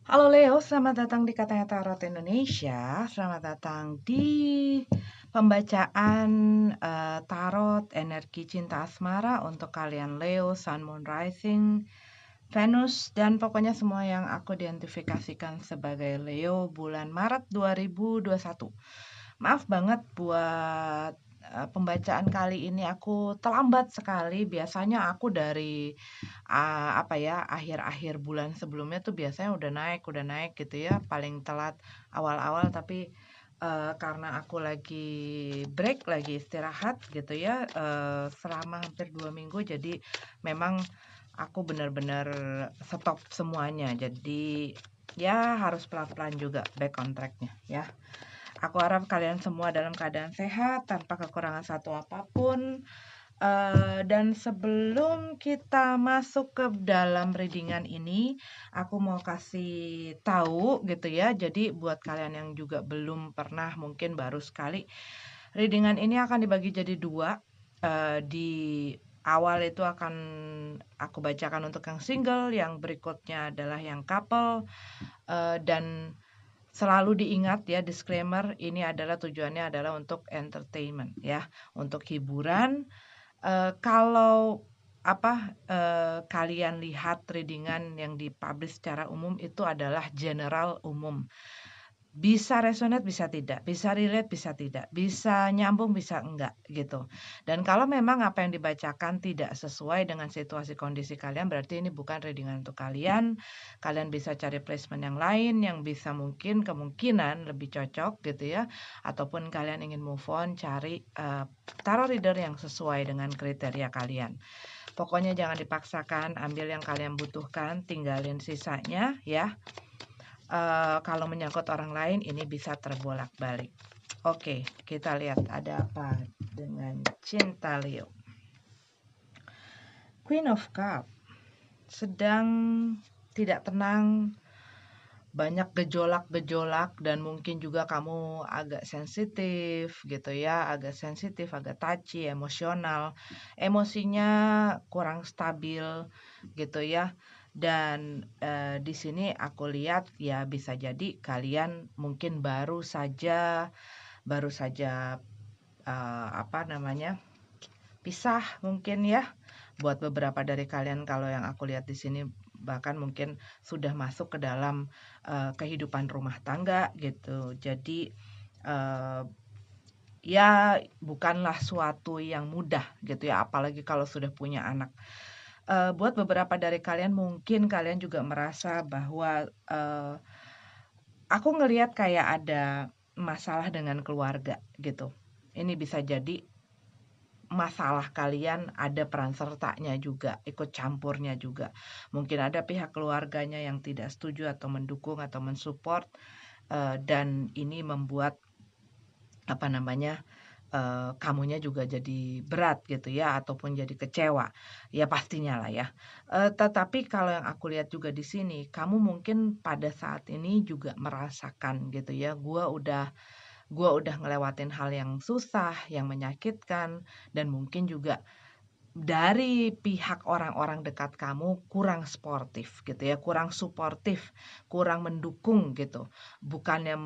Halo Leo, selamat datang di Katanya Tarot Indonesia. Selamat datang di pembacaan Tarot Energi Cinta Asmara untuk kalian Leo, Sun, Moon, Rising, Venus, dan pokoknya semua yang aku identifikasikan sebagai Leo bulan Maret 2021. Maaf banget buat pembacaan kali ini aku terlambat sekali. Biasanya aku dari apa ya, akhir-akhir bulan sebelumnya tuh biasanya udah naik gitu ya, paling telat awal-awal tapi karena aku lagi break, lagi istirahat gitu ya, selama hampir 2 minggu jadi memang aku benar-benar stop semuanya. Jadi ya harus pelan-pelan juga back on track-nya ya. Aku harap kalian semua dalam keadaan sehat tanpa kekurangan satu apapun. Dan sebelum kita masuk ke dalam readingan ini, aku mau kasih tahu gitu ya. Jadi buat kalian yang juga belum pernah, mungkin baru sekali, readingan ini akan dibagi jadi dua. Di awal itu akan aku bacakan untuk yang single, yang berikutnya adalah yang couple. Dan selalu diingat ya, disclaimer, ini adalah tujuannya adalah untuk entertainment ya, untuk hiburan. Kalau kalian lihat readingan yang dipublish secara umum itu adalah general umum. Bisa resonate, bisa tidak, bisa relate, bisa tidak, bisa nyambung, bisa enggak gitu. Dan kalau memang apa yang dibacakan tidak sesuai dengan situasi kondisi kalian, berarti ini bukan readingan untuk kalian. Kalian bisa cari placement yang lain yang bisa mungkin kemungkinan lebih cocok gitu ya. Ataupun kalian ingin move on, cari tarot reader yang sesuai dengan kriteria kalian. Pokoknya jangan dipaksakan, ambil yang kalian butuhkan, tinggalin sisanya ya. Kalau menyangkut orang lain ini bisa terbolak-balik. Oke, kita lihat ada apa dengan cinta Leo. Queen of Cup sedang tidak tenang, banyak gejolak-gejolak, dan mungkin juga kamu agak sensitif gitu ya, agak sensitif, agak touchy, emosional, emosinya kurang stabil gitu ya. Dan di sini aku lihat ya bisa jadi kalian mungkin baru saja pisah mungkin ya. Buat beberapa dari kalian kalau yang aku lihat di sini bahkan mungkin sudah masuk ke dalam kehidupan rumah tangga gitu. Jadi ya bukanlah suatu yang mudah gitu ya, apalagi kalau sudah punya anak. Buat beberapa dari kalian mungkin kalian juga merasa bahwa aku ngelihat kayak ada masalah dengan keluarga gitu. Ini bisa jadi masalah kalian ada peran sertanya juga, ikut campurnya juga. Mungkin ada pihak keluarganya yang tidak setuju atau mendukung atau mensupport, dan ini membuat apa namanya, kamunya juga jadi berat gitu ya, ataupun jadi kecewa. Ya pastinya lah ya. Tetapi kalau yang aku lihat juga di sini, kamu mungkin pada saat ini juga merasakan gitu ya, gua udah ngelewatin hal yang susah, yang menyakitkan, dan mungkin juga dari pihak orang-orang dekat kamu kurang sportif gitu ya, kurang suportif, kurang mendukung gitu. Bukannya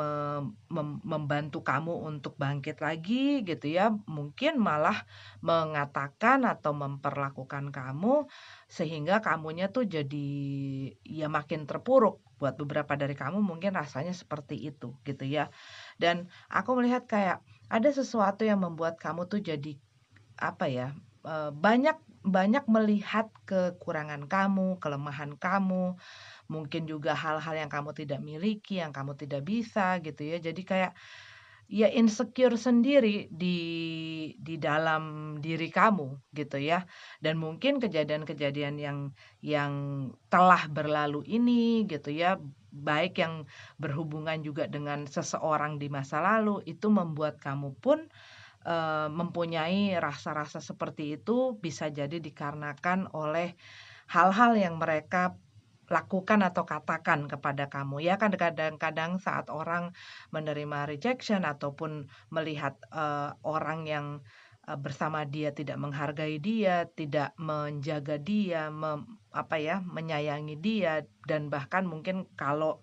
membantu kamu untuk bangkit lagi gitu ya, mungkin malah mengatakan atau memperlakukan kamu sehingga kamunya tuh jadi ya makin terpuruk. Buat beberapa dari kamu mungkin rasanya seperti itu gitu ya. Dan aku melihat kayak ada sesuatu yang membuat kamu tuh jadi apa ya, banyak banyak melihat kekurangan kamu, kelemahan kamu, mungkin juga hal-hal yang kamu tidak miliki, yang kamu tidak bisa gitu ya. Jadi kayak ya insecure sendiri di dalam diri kamu gitu ya. Dan mungkin kejadian-kejadian yang telah berlalu ini gitu ya, baik yang berhubungan juga dengan seseorang di masa lalu, itu membuat kamu pun mempunyai rasa-rasa seperti itu bisa jadi dikarenakan oleh hal-hal yang mereka lakukan atau katakan kepada kamu. Ya kan kadang-kadang saat orang menerima rejection ataupun melihat, orang yang, bersama dia tidak menghargai dia, tidak menjaga dia, menyayangi dia, dan bahkan mungkin kalau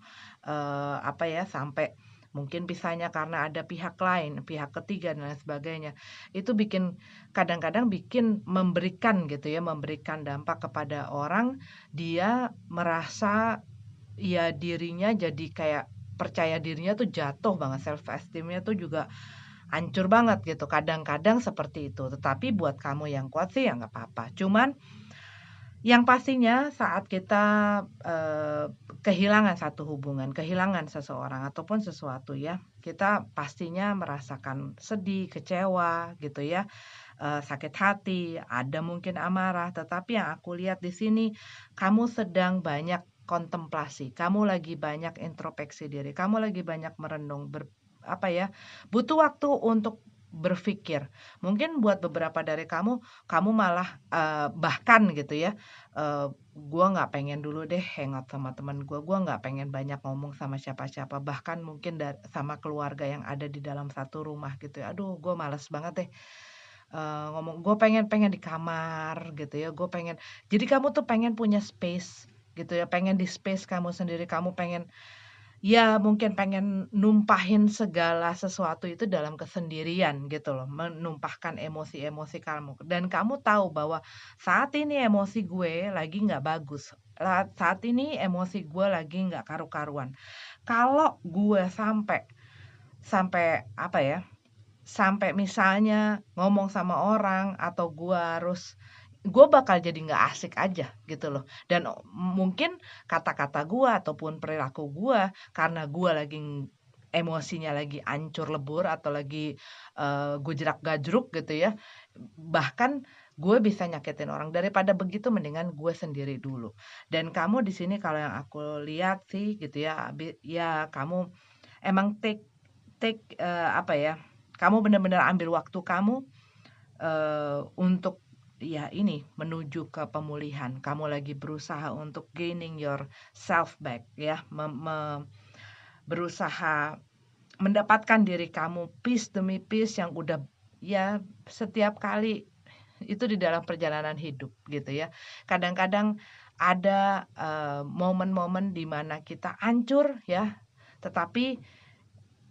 sampai mungkin pisahnya karena ada pihak lain, pihak ketiga dan lain sebagainya. Itu kadang-kadang bikin memberikan dampak kepada orang, dia merasa ya dirinya jadi kayak percaya dirinya tuh jatuh banget, self esteem-nya tuh juga hancur banget gitu, kadang-kadang seperti itu. Tetapi buat kamu yang kuat sih ya nggak apa-apa. Cuman yang pastinya saat kita, kehilangan satu hubungan, kehilangan seseorang ataupun sesuatu ya, kita pastinya merasakan sedih, kecewa gitu ya, sakit hati, ada mungkin amarah, tetapi yang aku lihat di sini, kamu sedang banyak kontemplasi, kamu lagi banyak introspeksi diri, kamu lagi banyak merenung, butuh waktu untuk berpikir. Mungkin buat beberapa dari kamu malah, bahkan gitu ya, "Gua nggak pengen dulu deh hangout sama teman gua nggak pengen banyak ngomong sama siapa-siapa," bahkan mungkin sama keluarga yang ada di dalam satu rumah gitu ya, "Aduh gue males banget deh, ngomong, gue pengen pengen di kamar," gitu ya, gue pengen jadi kamu tuh pengen punya space gitu ya, pengen di space kamu sendiri, kamu pengen ya mungkin pengen numpahin segala sesuatu itu dalam kesendirian gitu loh, menumpahkan emosi-emosi kamu, dan kamu tahu bahwa saat ini emosi gue lagi nggak bagus, saat ini emosi gue lagi nggak karu-karuan. Kalau gue sampai sampai apa ya, sampai misalnya ngomong sama orang atau gue bakal jadi nggak asik aja gitu loh, dan mungkin kata-kata gue ataupun perilaku gue karena gue lagi emosinya lagi ancur lebur atau lagi, gujrak-gajruk gitu ya, bahkan gue bisa nyakitin orang, daripada begitu mendingan gue sendiri dulu. Dan kamu di sini kalau yang aku lihat sih gitu ya, ya kamu emang take take, eee, apa ya, kamu benar-benar ambil waktu kamu, untuk ya ini, menuju ke pemulihan. Kamu lagi berusaha untuk gaining yourself back ya, berusaha mendapatkan diri kamu piece demi piece yang udah ya setiap kali itu di dalam perjalanan hidup gitu ya. Kadang-kadang ada, momen-momen di mana kita hancur ya, tetapi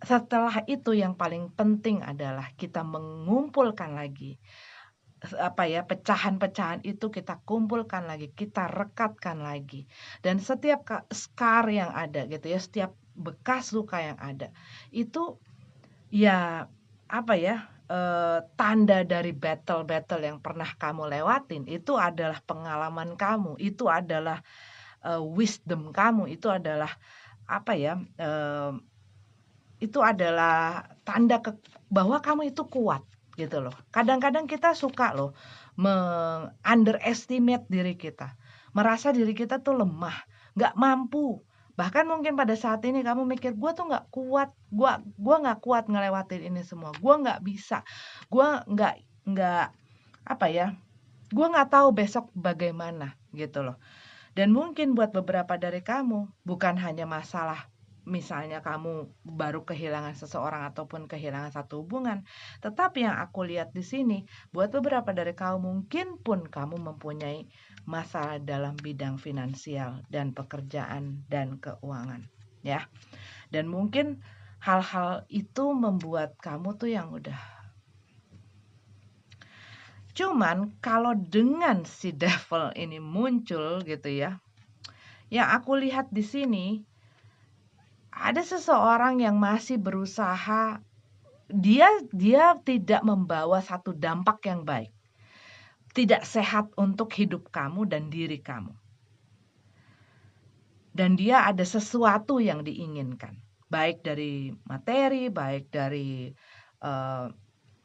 setelah itu yang paling penting adalah kita mengumpulkan lagi, pecahan-pecahan itu kita kumpulkan lagi, kita rekatkan lagi. Dan setiap scar yang ada gitu ya, setiap bekas luka yang ada, itu ya, tanda dari battle-battle yang pernah kamu lewatin, itu adalah pengalaman kamu, itu adalah, wisdom kamu, itu adalah apa ya, itu adalah tanda bahwa kamu itu kuat, gitu loh. Kadang-kadang kita suka loh underestimate diri kita, merasa diri kita tuh lemah, nggak mampu. Bahkan mungkin pada saat ini kamu mikir, "Gua tuh nggak kuat, gua nggak kuat ngelewatin ini semua, gua nggak bisa, gua nggak, apa ya, gua nggak tahu besok bagaimana," gitu loh. Dan mungkin buat beberapa dari kamu, bukan hanya masalah misalnya kamu baru kehilangan seseorang ataupun kehilangan satu hubungan, tetapi yang aku lihat di sini, buat beberapa dari kamu mungkin pun kamu mempunyai masalah dalam bidang finansial dan pekerjaan dan keuangan, ya. Dan mungkin hal-hal itu membuat kamu tuh yang udah. Cuman kalau dengan si devil ini muncul gitu ya, yang aku lihat di sini, ada seseorang yang masih berusaha, dia tidak membawa satu dampak yang baik, tidak sehat untuk hidup kamu dan diri kamu. Dan dia ada sesuatu yang diinginkan, baik dari materi, baik dari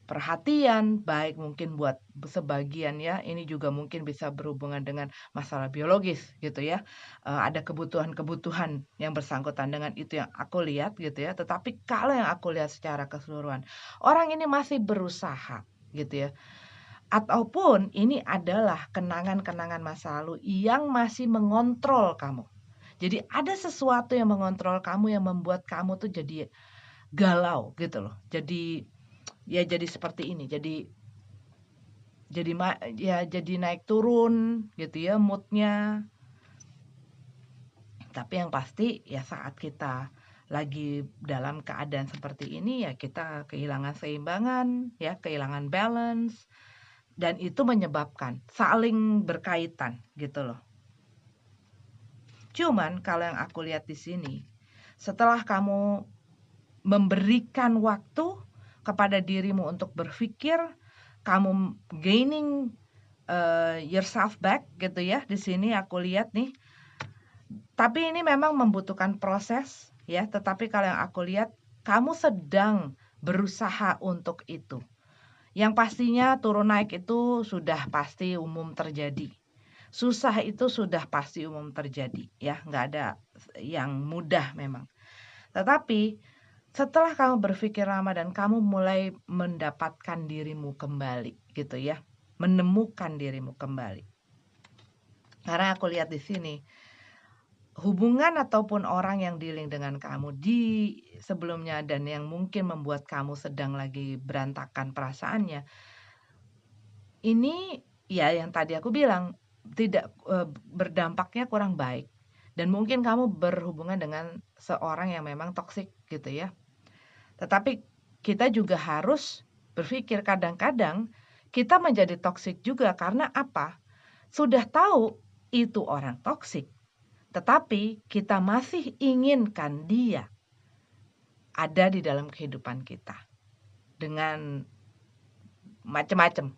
perhatian, baik mungkin buat sebagian ya, ini juga mungkin bisa berhubungan dengan masalah biologis gitu ya. Ada kebutuhan-kebutuhan yang bersangkutan dengan itu yang aku lihat gitu ya. Tetapi kalau yang aku lihat secara keseluruhan, orang ini masih berusaha gitu ya. Ataupun ini adalah kenangan-kenangan masa lalu yang masih mengontrol kamu. Jadi ada sesuatu yang mengontrol kamu yang membuat kamu tuh jadi galau gitu loh. Jadi ya jadi seperti ini. Jadi jadi naik turun gitu ya moodnya. Tapi yang pasti ya saat kita lagi dalam keadaan seperti ini ya kita kehilangan seimbangan, ya kehilangan balance, dan itu menyebabkan saling berkaitan gitu loh. Cuman kalau yang aku lihat di sini, setelah kamu memberikan waktu kepada dirimu untuk berpikir, kamu gaining yourself back gitu ya. Di sini aku lihat nih. Tapi ini memang membutuhkan proses ya, tetapi kalau yang aku lihat kamu sedang berusaha untuk itu. Yang pastinya turun naik itu sudah pasti umum terjadi. Susah itu sudah pasti umum terjadi ya, nggak ada yang mudah memang. Tetapi setelah kamu berpikir lama dan kamu mulai mendapatkan dirimu kembali gitu ya, menemukan dirimu kembali. Karena aku lihat di sini hubungan ataupun orang yang dealing dengan kamu di sebelumnya dan yang mungkin membuat kamu sedang lagi berantakan perasaannya, ini ya yang tadi aku bilang tidak berdampaknya kurang baik. Dan mungkin kamu berhubungan dengan seorang yang memang toksik gitu ya. Tetapi kita juga harus berpikir kadang-kadang kita menjadi toksik juga karena apa? Sudah tahu itu orang toksik, tetapi kita masih inginkan dia ada di dalam kehidupan kita dengan macam-macam.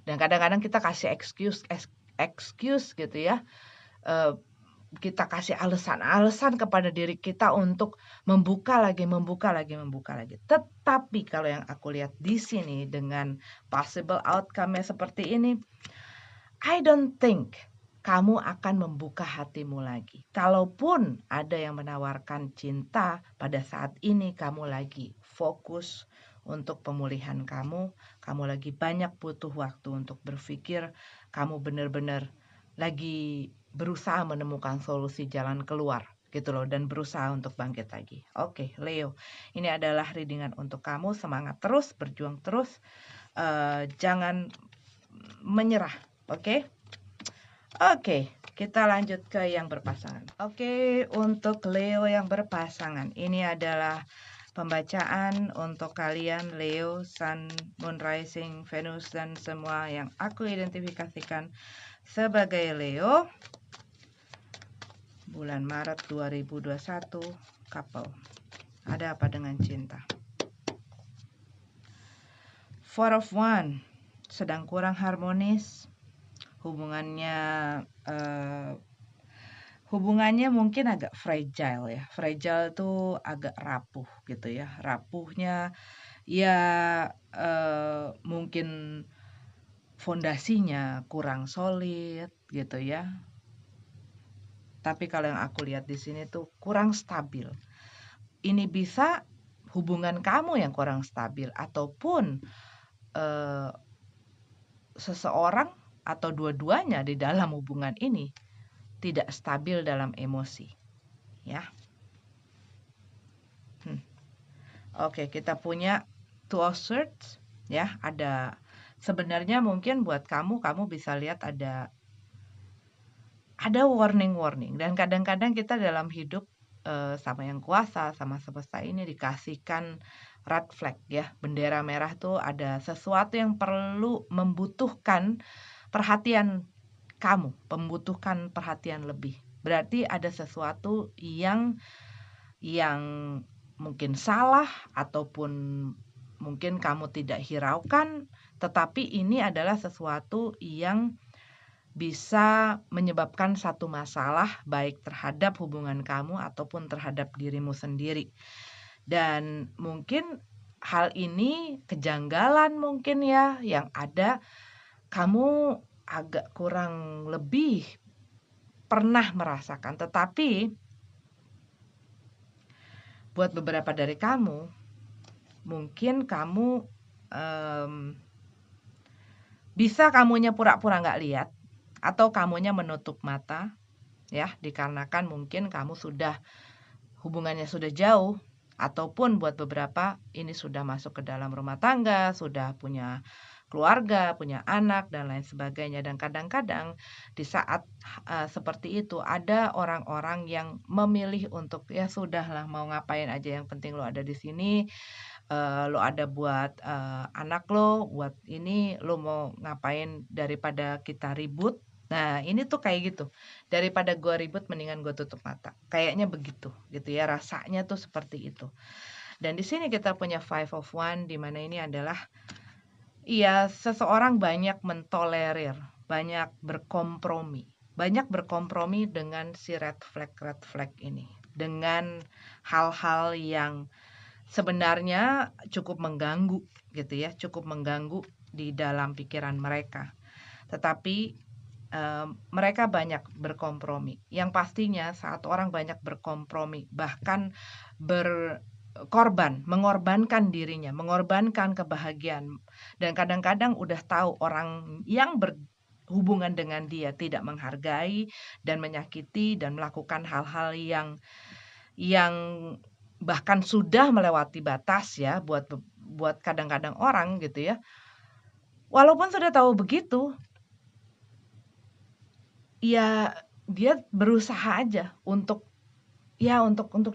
Dan kadang-kadang kita kasih excuse gitu ya. Kita kasih alasan-alasan kepada diri kita untuk membuka lagi. Tetapi kalau yang aku lihat di sini dengan possible outcome-nya seperti ini, I don't think kamu akan membuka hatimu lagi. Kalaupun ada yang menawarkan cinta pada saat ini, kamu lagi fokus untuk pemulihan kamu lagi banyak butuh waktu untuk berpikir, kamu benar-benar lagi berusaha menemukan solusi jalan keluar gitu loh, dan berusaha untuk bangkit lagi. Oke, Leo, ini adalah readingan untuk kamu. Semangat terus, berjuang terus, jangan menyerah. Oke? Oke, kita lanjut ke yang berpasangan. Oke, untuk Leo yang berpasangan, ini adalah pembacaan untuk kalian Leo, Sun, Moon, Rising, Venus, dan semua yang aku identifikasikan sebagai Leo. Bulan Maret 2021, couple. Ada apa dengan cinta? Four of Wands, sedang kurang harmonis. Hubungannya mungkin agak fragile ya. Fragile itu agak rapuh gitu ya. Rapuhnya ya mungkin fondasinya kurang solid gitu ya. Tapi kalau yang aku lihat di sini tuh kurang stabil. Ini bisa hubungan kamu yang kurang stabil ataupun seseorang atau dua-duanya di dalam hubungan ini tidak stabil dalam emosi, ya. Oke, kita punya Two of Swords, ya. Ada sebenarnya mungkin buat kamu bisa lihat ada warning, dan kadang-kadang kita dalam hidup sama yang kuasa, sama semesta ini dikasihkan red flag ya, bendera merah tuh ada sesuatu yang perlu membutuhkan perhatian kamu, membutuhkan perhatian lebih. Berarti ada sesuatu yang mungkin salah ataupun mungkin kamu tidak hiraukan, tetapi ini adalah sesuatu yang bisa menyebabkan satu masalah baik terhadap hubungan kamu ataupun terhadap dirimu sendiri. Dan mungkin hal ini kejanggalan mungkin ya yang ada, kamu agak kurang lebih pernah merasakan. Tetapi buat beberapa dari kamu, mungkin kamu bisa kamunya pura-pura nggak lihat atau kamunya menutup mata ya, dikarenakan mungkin kamu sudah hubungannya sudah jauh, ataupun buat beberapa ini sudah masuk ke dalam rumah tangga, sudah punya keluarga, punya anak, dan lain sebagainya. Dan kadang-kadang di saat seperti itu ada orang-orang yang memilih untuk ya sudahlah mau ngapain aja yang penting lo ada di sini, lo ada buat anak lo, buat ini lo mau ngapain daripada kita ribut. Nah ini tuh kayak gitu, daripada gua ribut mendingan gue tutup mata. Kayaknya begitu gitu ya, rasanya tuh seperti itu. Dan di sini kita punya Five of Wands di mana ini adalah iya, seseorang banyak mentolerir, banyak berkompromi dengan si red flag ini, dengan hal-hal yang sebenarnya cukup mengganggu gitu ya, cukup mengganggu di dalam pikiran mereka. Tetapi mereka banyak berkompromi. Yang pastinya saat orang banyak berkompromi, bahkan mengorbankan dirinya, mengorbankan kebahagiaan. Dan kadang-kadang udah tahu orang yang berhubungan dengan dia tidak menghargai dan menyakiti dan melakukan hal-hal yang bahkan sudah melewati batas ya buat kadang-kadang orang gitu ya. Walaupun sudah tahu begitu, ya dia berusaha aja untuk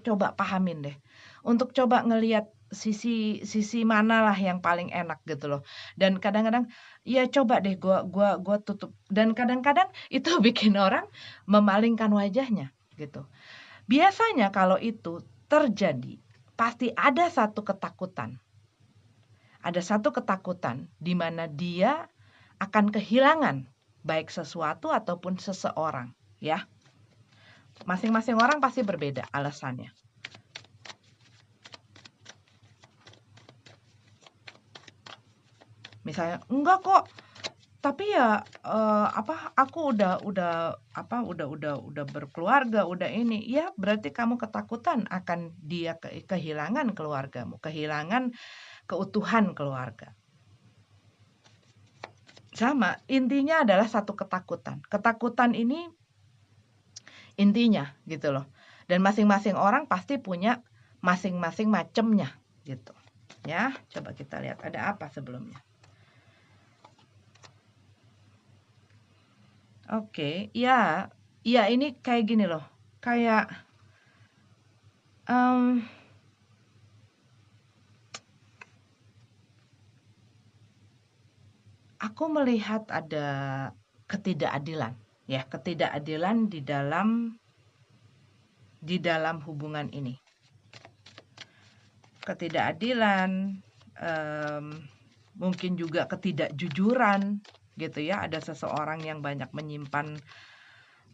coba pahamin deh. Untuk coba ngelihat sisi manalah yang paling enak gitu loh. Dan kadang-kadang ya coba deh gua tutup, dan kadang-kadang itu bikin orang memalingkan wajahnya gitu. Biasanya kalau itu terjadi pasti ada satu ketakutan. Ada satu ketakutan di mana dia akan kehilangan baik sesuatu ataupun seseorang, ya. Masing-masing orang pasti berbeda alasannya. Misalnya, enggak kok, tapi ya aku udah berkeluarga, udah ini. Ya, berarti kamu ketakutan akan dia kehilangan keluargamu, kehilangan keutuhan keluarga. Sama, intinya adalah satu ketakutan. Ketakutan ini intinya gitu loh. Dan masing-masing orang pasti punya masing-masing macemnya gitu. Ya, coba kita lihat ada apa sebelumnya. Oke, ya ini kayak gini loh. Kayak aku melihat ada ketidakadilan, ya, ketidakadilan di dalam hubungan ini. Ketidakadilan, mungkin juga ketidakjujuran gitu ya. Ada seseorang yang banyak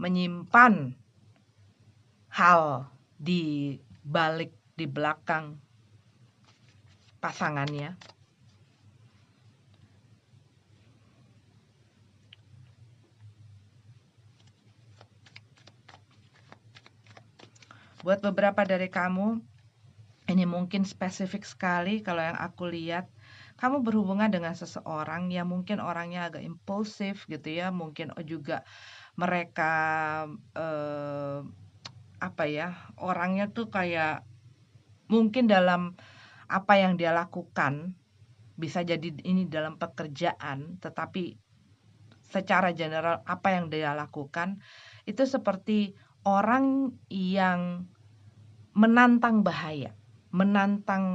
menyimpan hal di balik, di belakang pasangannya. Buat beberapa dari kamu, ini mungkin spesifik sekali kalau yang aku lihat, kamu berhubungan dengan seseorang yang mungkin orangnya agak impulsif gitu ya, mungkin juga mereka orangnya tuh kayak mungkin dalam apa yang dia lakukan, bisa jadi ini dalam pekerjaan, tetapi secara general apa yang dia lakukan itu seperti orang yang menantang bahaya. Menantang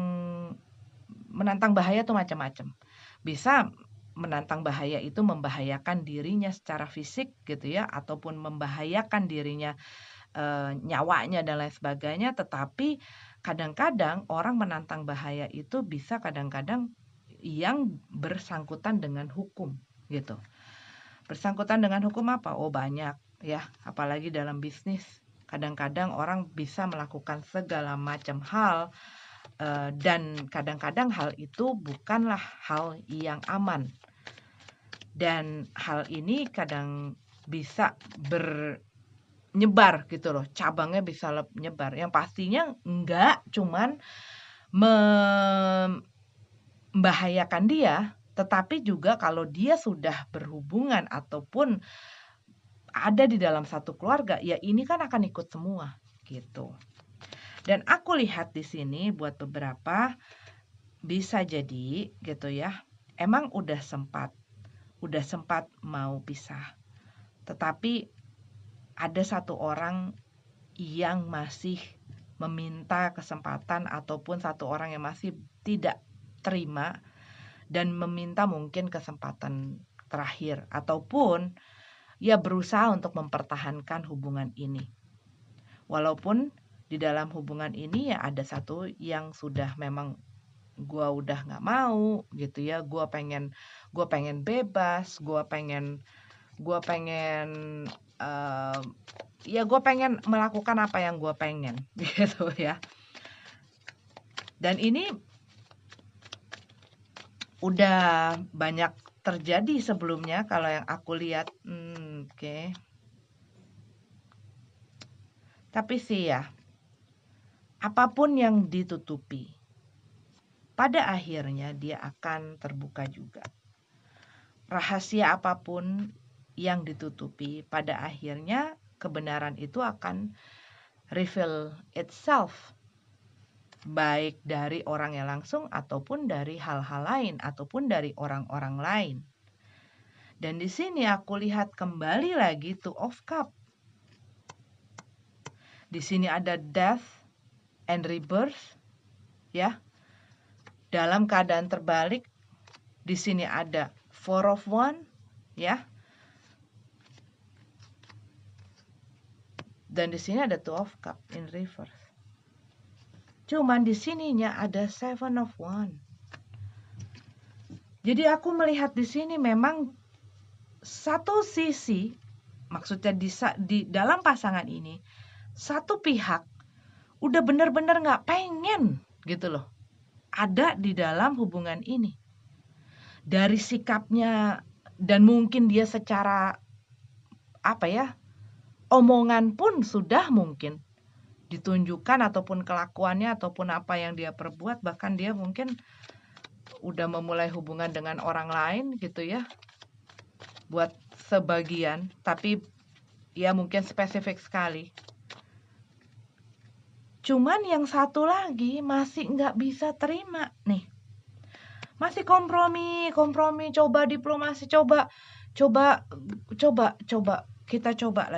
bahaya tuh macam-macam. Bisa menantang bahaya itu membahayakan dirinya secara fisik gitu ya, ataupun membahayakan dirinya nyawanya dan lain sebagainya. Tetapi kadang-kadang orang menantang bahaya itu bisa kadang-kadang yang bersangkutan dengan hukum gitu. Bersangkutan dengan hukum apa? Oh banyak ya, apalagi dalam bisnis. Kadang-kadang orang bisa melakukan segala macam hal, dan kadang-kadang hal itu bukanlah hal yang aman. Dan hal ini kadang bisa nyebar gitu loh, cabangnya bisa nyebar. Yang pastinya enggak cuman membahayakan dia, tetapi juga kalau dia sudah berhubungan ataupun ada di dalam satu keluarga, ya ini kan akan ikut semua gitu. Dan aku lihat di sini buat beberapa bisa jadi gitu ya, emang udah sempat mau pisah. Tetapi ada satu orang yang masih meminta kesempatan, ataupun satu orang yang masih tidak terima dan meminta mungkin kesempatan terakhir, ataupun ya berusaha untuk mempertahankan hubungan ini. Walaupun di dalam hubungan ini ya ada satu yang sudah memang gua udah nggak mau gitu ya, gua pengen bebas, gua pengen ya gue pengen melakukan apa yang gue pengen gitu ya. Dan ini udah banyak terjadi sebelumnya kalau yang aku lihat. Oke. Tapi sih ya, apapun yang ditutupi, pada akhirnya dia akan terbuka juga. Rahasia apapun yang ditutupi, pada akhirnya kebenaran itu akan reveal itself, baik dari orang yang langsung ataupun dari hal-hal lain ataupun dari orang-orang lain. Dan di sini aku lihat kembali lagi Two of Cup. Di sini ada death and rebirth, ya. Dalam keadaan terbalik, di sini ada Four of Wands, ya. Dan di sini ada Two of Cup in reverse. Cuman di sininya ada Seven of Wands. Jadi aku melihat di sini memang satu sisi, maksudnya di dalam pasangan ini, satu pihak udah bener-bener gak pengen gitu loh ada di dalam hubungan ini. Dari sikapnya, dan mungkin dia secara omongan pun sudah mungkin ditunjukkan, ataupun kelakuannya, ataupun apa yang dia perbuat, bahkan dia mungkin udah memulai hubungan dengan orang lain gitu ya, buat sebagian, tapi ya mungkin spesifik sekali. Cuman yang satu lagi masih nggak bisa terima nih, masih kompromi, coba diplomasi, coba kita coba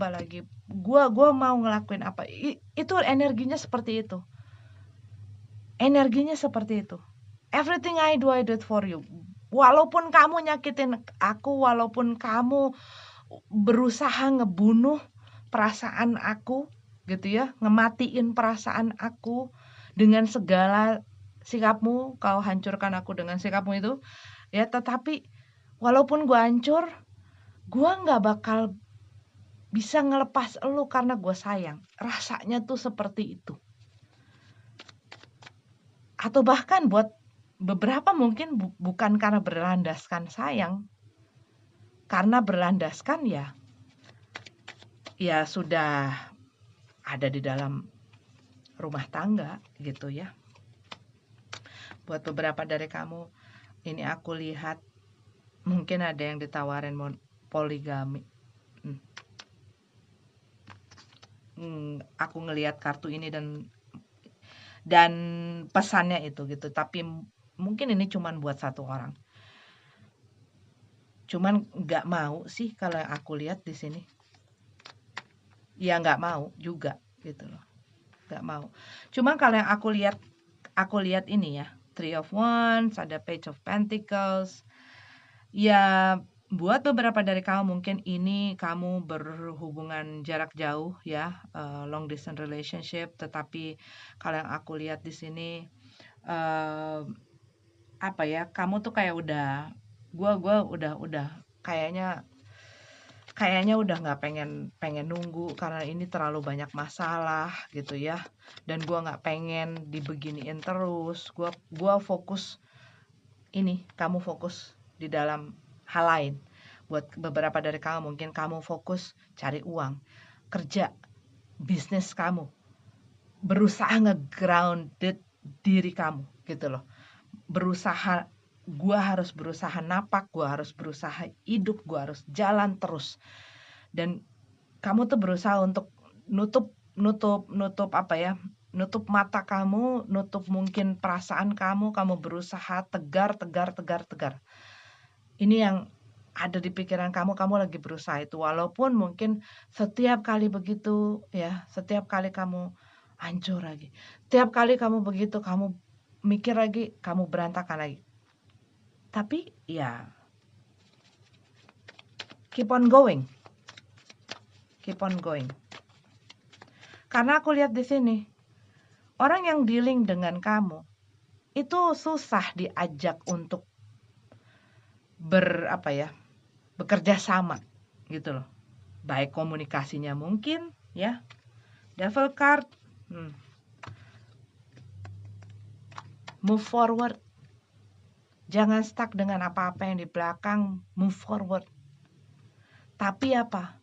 lagi. Gua mau ngelakuin apa, itu energinya seperti itu. Everything I do it for you. Walaupun kamu nyakitin aku, walaupun kamu berusaha ngebunuh perasaan aku gitu ya, ngematiin perasaan aku dengan segala sikapmu, kau hancurkan aku dengan sikapmu itu ya. Tetapi walaupun gua hancur, gua nggak bakal bisa ngelepas elu karena gua sayang. Rasanya tuh seperti itu. Atau bahkan buat beberapa mungkin bukan karena berlandaskan sayang, karena berlandaskan ya sudah ada di dalam rumah tangga gitu ya. Buat beberapa dari kamu, ini aku lihat mungkin ada yang ditawarin poligami. Aku ngelihat kartu ini dan pesannya itu gitu, tapi mungkin ini cuman buat satu orang. Cuman nggak mau sih kalau yang aku lihat di sini. Ya nggak mau juga gitu loh, nggak mau. Cuman kalau yang aku lihat ini ya, Three of Wands, ada Page of Pentacles. Ya buat beberapa dari kamu mungkin ini kamu berhubungan jarak jauh ya, long distance relationship. Tetapi kalau yang aku lihat di sini kamu tuh kayak udah kayaknya udah nggak pengen nunggu karena ini terlalu banyak masalah gitu ya, dan gua nggak pengen dibeginiin terus. Gua fokus ini, kamu fokus di dalam hal lain. Buat beberapa dari kamu mungkin kamu fokus cari uang, kerja, bisnis kamu, berusaha nge-grounded diri kamu gitu loh. Gua harus berusaha napak, gua harus berusaha hidup, gua harus jalan terus. Dan kamu tuh berusaha untuk nutup nutup mata kamu, nutup mungkin perasaan kamu berusaha tegar. Ini yang ada di pikiran kamu lagi berusaha itu. Walaupun mungkin setiap kali begitu ya, setiap kali kamu hancur lagi. Setiap kali kamu begitu, kamu mikir lagi, kamu berantakan lagi. Tapi ya, keep on going. Keep on going. Karena aku lihat di sini, orang yang dealing dengan kamu itu susah diajak untuk bekerja sama gitu loh. Baik komunikasinya mungkin ya. Devil card, move forward. Jangan stuck dengan apa-apa yang di belakang, move forward. Tapi apa?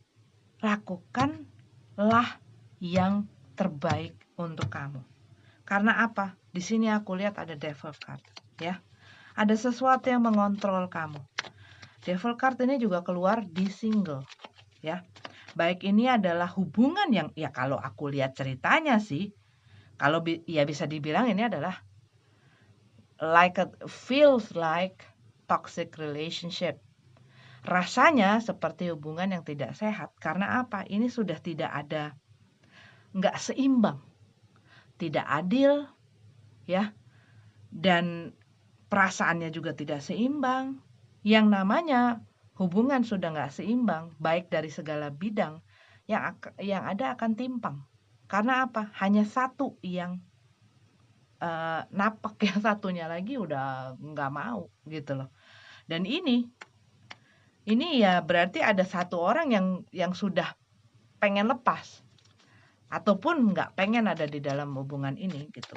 Lakukanlah yang terbaik untuk kamu. Karena apa? Di sini aku lihat ada devil card, ya. Ada sesuatu yang mengontrol kamu. Devil card ini juga keluar di single, ya. Baik ini adalah hubungan yang, ya kalau aku lihat ceritanya sih, kalau ya bisa dibilang ini adalah feels like toxic relationship. Rasanya seperti hubungan yang tidak sehat. Karena apa? Ini sudah tidak ada, nggak seimbang, tidak adil, ya. Dan perasaannya juga tidak seimbang. Yang namanya hubungan sudah nggak seimbang, baik dari segala bidang, yang ada akan timpang. Karena apa? Hanya satu yang napak, yang satunya lagi udah nggak mau gitu loh. Dan ini ya berarti ada satu orang yang sudah pengen lepas ataupun nggak pengen ada di dalam hubungan ini gitu.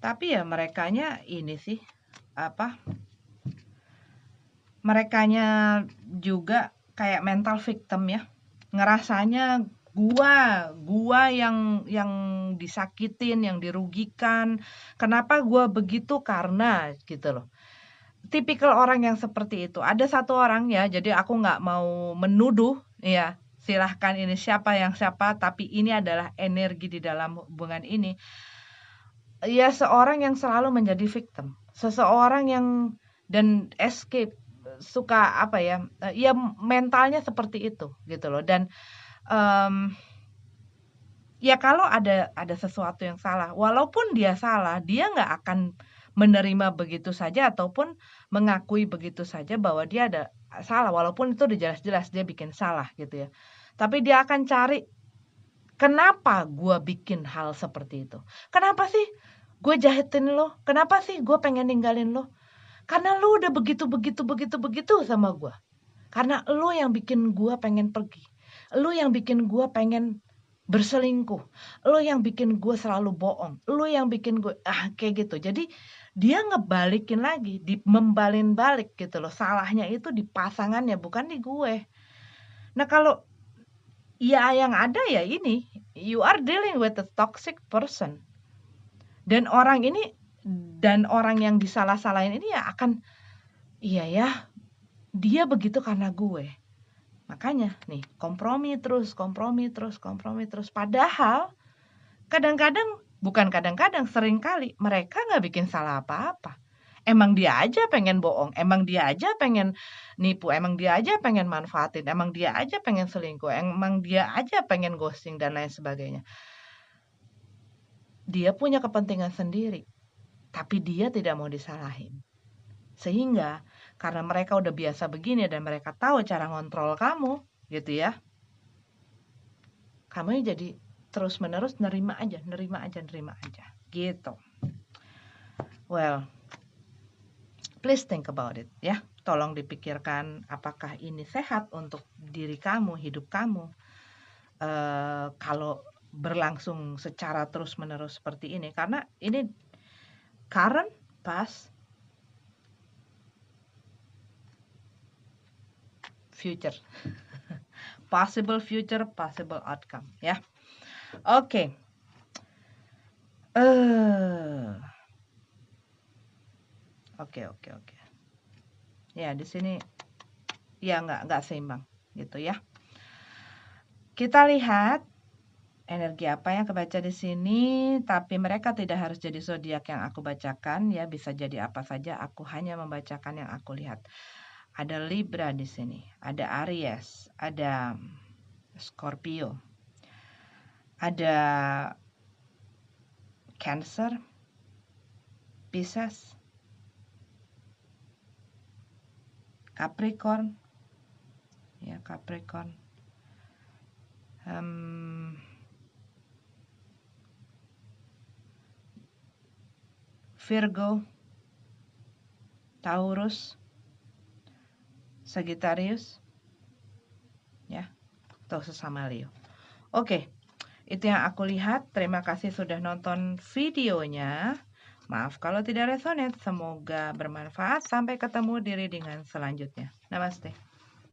Tapi ya merekanya ini sih merekanya juga kayak mental victim ya. Ngerasanya gua yang disakitin, yang dirugikan. Kenapa gua begitu? Karena gitu loh. Tipikal orang yang seperti itu. Ada satu orang ya, jadi aku nggak mau menuduh ya. Silahkan ini siapa, tapi ini adalah energi di dalam hubungan ini. Ya seorang yang selalu menjadi victim. Seseorang yang dan escape, suka ya mentalnya seperti itu gitu loh. Dan ya kalau ada sesuatu yang salah, walaupun dia salah, dia nggak akan menerima begitu saja ataupun mengakui begitu saja bahwa dia ada salah, walaupun itu udah jelas-jelas dia bikin salah gitu ya. Tapi dia akan cari, kenapa gue bikin hal seperti itu? Kenapa sih gue jahitin lo? Kenapa sih gue pengen ninggalin lo? Karena lo udah begitu sama gue. Karena lo yang bikin gue pengen pergi. Lo yang bikin gue pengen berselingkuh. Lo yang bikin gue selalu bohong. Lo yang bikin gue kayak gitu. Jadi dia ngebalikin lagi, membalin balik gitu loh. Salahnya itu di pasangannya, bukan di gue. Nah kalau ya yang ada ya ini, you are dealing with a toxic person. Dan orang yang disalah-salahin ini ya akan, iya ya, dia begitu karena gue. Makanya nih, kompromi terus. Padahal sering kali mereka nggak bikin salah apa-apa. Emang dia aja pengen bohong, emang dia aja pengen nipu, emang dia aja pengen manfaatin, emang dia aja pengen selingkuh, emang dia aja pengen ghosting dan lain sebagainya. Dia punya kepentingan sendiri, tapi dia tidak mau disalahin. Sehingga karena mereka udah biasa begini dan mereka tahu cara ngontrol kamu, gitu ya. Kamu jadi terus-menerus nerima aja. Gitu. Well, please think about it ya. Tolong dipikirkan apakah ini sehat untuk diri kamu, hidup kamu. Kalau berlangsung secara terus-menerus seperti ini. Karena ini current, past, future. Possible future, possible outcome ya. Oke. Oke. Ya, di sini ya nggak seimbang. gitu ya. Kita lihat energi apa yang kebaca di sini, tapi mereka tidak harus jadi zodiak yang aku bacakan ya, bisa jadi apa saja. Aku hanya membacakan yang aku lihat. Ada Libra di sini, ada Aries, ada Scorpio, ada Cancer, Pisces, Capricorn, ya Capricorn, Virgo, Taurus, Sagittarius, ya, atau sesama Leo. Oke, itu yang aku lihat. Terima kasih sudah nonton videonya. Maaf kalau tidak resonate. Semoga bermanfaat. Sampai ketemu di readingan selanjutnya. Namaste.